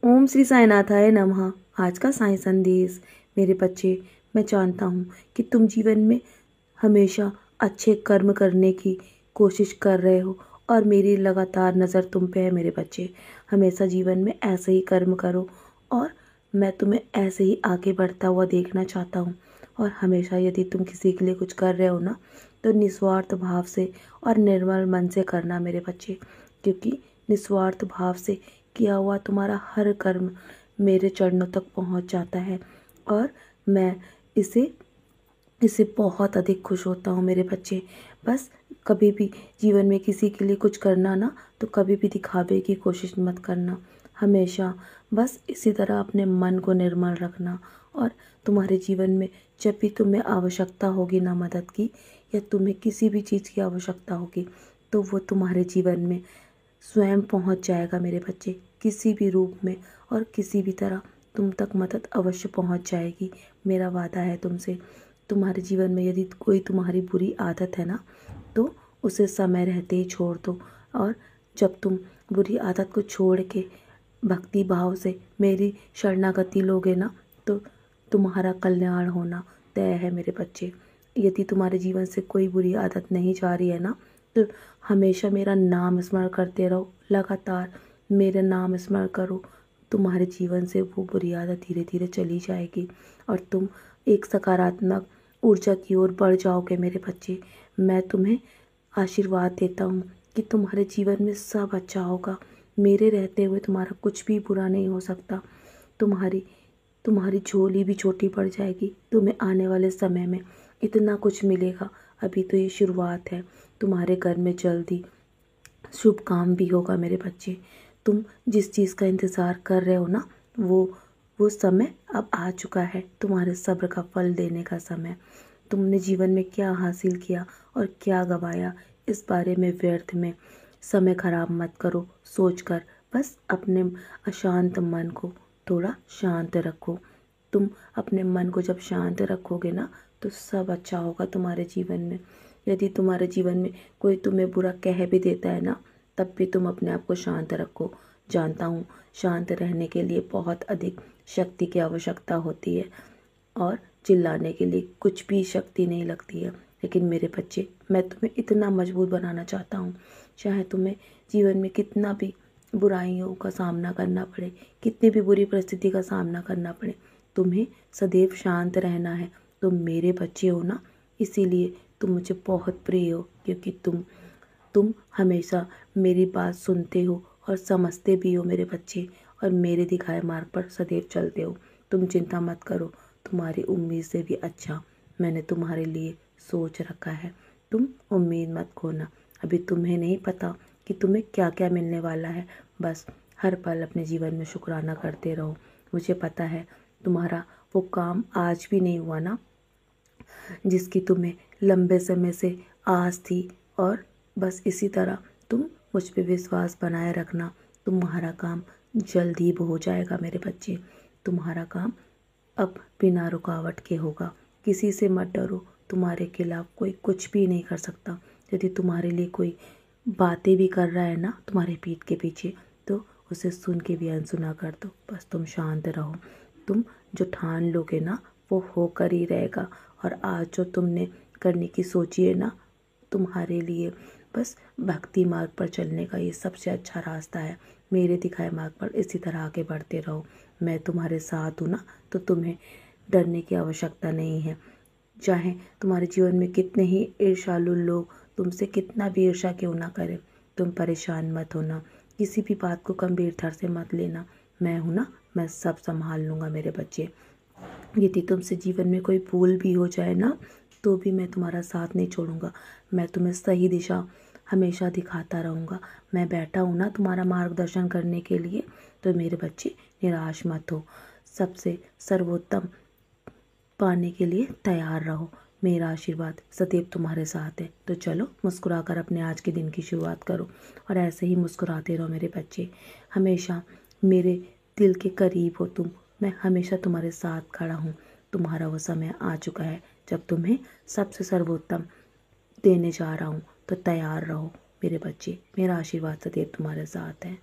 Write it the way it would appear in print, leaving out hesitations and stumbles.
ओम श्री साईनाथाय नमः। आज का साई संदेश। मेरे बच्चे, मैं जानता हूँ कि तुम जीवन में हमेशा अच्छे कर्म करने की कोशिश कर रहे हो और मेरी लगातार नज़र तुम पे है। मेरे बच्चे, हमेशा जीवन में ऐसे ही कर्म करो और मैं तुम्हें ऐसे ही आगे बढ़ता हुआ देखना चाहता हूँ। और हमेशा यदि तुम किसी के लिए कुछ कर रहे हो ना, तो निस्वार्थ भाव से और निर्मल मन से करना मेरे बच्चे, क्योंकि निस्वार्थ भाव से किया हुआ तुम्हारा हर कर्म मेरे चरणों तक पहुंच जाता है और मैं इसे इससे बहुत अधिक खुश होता हूँ। मेरे बच्चे, बस कभी भी जीवन में किसी के लिए कुछ करना ना, तो कभी भी दिखावे की कोशिश मत करना। हमेशा बस इसी तरह अपने मन को निर्मल रखना और तुम्हारे जीवन में जब भी तुम्हें आवश्यकता होगी ना मदद की, या तुम्हें किसी भी चीज़ की आवश्यकता होगी, तो वो तुम्हारे जीवन में स्वयं पहुंच जाएगा। मेरे बच्चे, किसी भी रूप में और किसी भी तरह तुम तक मदद अवश्य पहुंच जाएगी। मेरा वादा है तुमसे। तुम्हारे जीवन में यदि कोई तुम्हारी बुरी आदत है ना, तो उसे समय रहते ही छोड़ दो। और जब तुम बुरी आदत को छोड़ के भक्ति भाव से मेरी शरणागति लोगे ना, तो तुम्हारा कल्याण होना तय है। मेरे बच्चे, यदि तुम्हारे जीवन से कोई बुरी आदत नहीं जा रही है ना, तो हमेशा मेरा नाम स्मरण करते रहो। लगातार मेरा नाम स्मरण करो, तुम्हारे जीवन से वो बुरी आदत धीरे धीरे चली जाएगी और तुम एक सकारात्मक ऊर्जा की ओर बढ़ जाओगे। मेरे बच्चे, मैं तुम्हें आशीर्वाद देता हूँ कि तुम्हारे जीवन में सब अच्छा होगा। मेरे रहते हुए तुम्हारा कुछ भी बुरा नहीं हो सकता। तुम्हारी तुम्हारी झोली भी छोटी पड़ जाएगी। तुम्हें आने वाले समय में इतना कुछ मिलेगा। अभी तो ये शुरुआत है। तुम्हारे घर में जल्दी शुभ काम भी होगा। मेरे बच्चे, तुम जिस चीज़ का इंतज़ार कर रहे हो ना, वो समय अब आ चुका है। तुम्हारे सब्र का फल देने का समय। तुमने जीवन में क्या हासिल किया और क्या गवाया, इस बारे में व्यर्थ में समय खराब मत करो सोचकर। बस अपने अशांत मन को थोड़ा शांत रखो। तुम अपने मन को जब शांत रखोगे ना, तो सब अच्छा होगा तुम्हारे जीवन में। यदि तुम्हारे जीवन में कोई तुम्हें बुरा कह भी देता है ना, तब भी तुम अपने आप को शांत रखो। जानता हूँ, शांत रहने के लिए बहुत अधिक शक्ति की आवश्यकता होती है और चिल्लाने के लिए कुछ भी शक्ति नहीं लगती है। लेकिन मेरे बच्चे, मैं तुम्हें इतना मजबूत बनाना चाहता हूँ, चाहे तुम्हें जीवन में कितना भी बुराइयों का सामना करना पड़े, कितनी भी बुरी परिस्थिति का सामना करना पड़े, तुम्हें सदैव शांत रहना है। तुम मेरे बच्चे हो ना, इसीलिए तुम मुझे बहुत प्रिय हो, क्योंकि तुम हमेशा मेरी बात सुनते हो और समझते भी हो मेरे बच्चे, और मेरे दिखाए मार्ग पर सदैव चलते हो। तुम चिंता मत करो, तुम्हारी उम्मीद से भी अच्छा मैंने तुम्हारे लिए सोच रखा है। तुम उम्मीद मत खोना। अभी तुम्हें नहीं पता कि तुम्हें क्या क्या मिलने वाला है। बस हर पल अपने जीवन में शुक्राना करते रहो। मुझे पता है तुम्हारा वो काम आज भी नहीं हुआ ना, जिसकी तुम्हें लंबे समय से आस थी, और बस इसी तरह तुम मुझ पे विश्वास बनाए रखना। तुम्हारा काम जल्द ही हो जाएगा मेरे बच्चे। तुम्हारा काम अब बिना रुकावट के होगा। किसी से मत डरो, तुम्हारे खिलाफ कोई कुछ भी नहीं कर सकता। यदि तुम्हारे लिए कोई बातें भी कर रहा है ना तुम्हारे पीठ के पीछे, तो उसे सुन के भी अनसुना कर दो। बस तुम शांत रहो। तुम जो ठान लोगे ना, वो होकर ही रहेगा। और आज जो तुमने करने की सोची है ना, तुम्हारे लिए बस भक्ति मार्ग पर चलने का ये सबसे अच्छा रास्ता है। मेरे दिखाए मार्ग पर इसी तरह आगे बढ़ते रहो। मैं तुम्हारे साथ हूँ ना, तो तुम्हें डरने की आवश्यकता नहीं है। चाहे तुम्हारे जीवन में कितने ही ईर्ष्यालु लोग तुमसे कितना भी ईर्ष्या क्यों ना करें, तुम परेशान मत होना। किसी भी बात को गंभीरता से मत लेना। मैं हूँ ना, मैं सब संभाल लूँगा मेरे बच्चे। यदि तुमसे जीवन में कोई भूल भी हो जाए ना, तो भी मैं तुम्हारा साथ नहीं छोड़ूंगा। मैं तुम्हें सही दिशा हमेशा दिखाता रहूँगा। मैं बैठा हूँ ना तुम्हारा मार्गदर्शन करने के लिए। तो मेरे बच्चे, निराश मत हो। सबसे सर्वोत्तम पाने के लिए तैयार रहो। मेरा आशीर्वाद सदैव तुम्हारे साथ है। तो चलो, मुस्कुराकर अपने आज के दिन की शुरुआत करो और ऐसे ही मुस्कुराते रहो मेरे बच्चे। हमेशा मेरे दिल के करीब हो तुम। मैं हमेशा तुम्हारे साथ खड़ा हूँ। तुम्हारा वो समय आ चुका है जब तुम्हें सबसे सर्वोत्तम देने जा रहा हूँ। तो तैयार रहो मेरे बच्चे। मेरा आशीर्वाद सदैव तुम्हारे साथ है।